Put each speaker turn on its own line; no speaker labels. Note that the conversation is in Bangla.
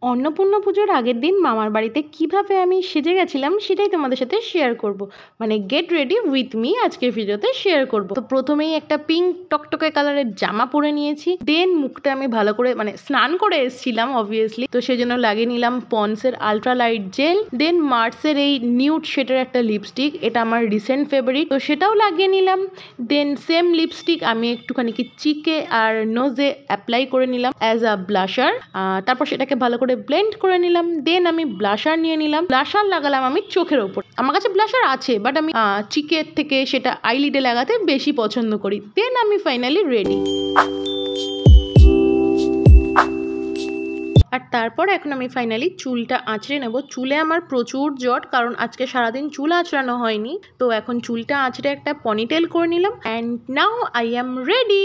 অন্নপূর্ণা পুজোর আগের দিন মামার বাড়িতে কিভাবে আমি সেজে গেছিলাম সেটাই তোমাদের সাথে শেয়ার করব। মানে গেট রেডি উইথ মি আজকের ভিডিওতে শেয়ার করব। তো প্রথমেই একটা পিঙ্ক টকটকে কালারের জামা পরে নিয়েছি, দেন মুখটা আমি ভালো করে মানে স্নান করে এসেছিলাম অবভিয়াসলি, তো সেই জন্য লাগিয়ে নিলাম পন্সের আলট্রা লাইট জেল, দেন মার্সের এই নিউড শেডের একটা লিপস্টিক, এটা আমার রিসেন্ট ফেভারিট, তো সেটাও লাগিয়ে নিলাম। দেন সেম লিপস্টিক আমি একটুখানি চিকে আর নোজে অ্যাপ্লাই করে নিলাম অ্যাজ আ ব্লাশার, তারপর সেটাকে ভালো করে ব্লেন্ড করে নিলাম। দেন আমি ব্লাশার নিয়ে নিলাম, ব্লাশার লাগালাম আমি চোখের ওপর। আমার কাছে ব্লাশার আছে বাট আমি চিকের থেকে সেটা আইলিডে লাগাতে বেশি পছন্দ করি। দেন আমি ফাইনালি রেডি। আর তারপর এখন আমি ফাইনালি চুলটা আঁচড়ে নেব। চুলে আমার প্রচুর জট, কারণ আজকে সারাদিন চুল আঁচড়ানো হয়নি, তো এখন চুলটা আঁচড়ে একটা পনিটেল করে নিলাম and now I am ready.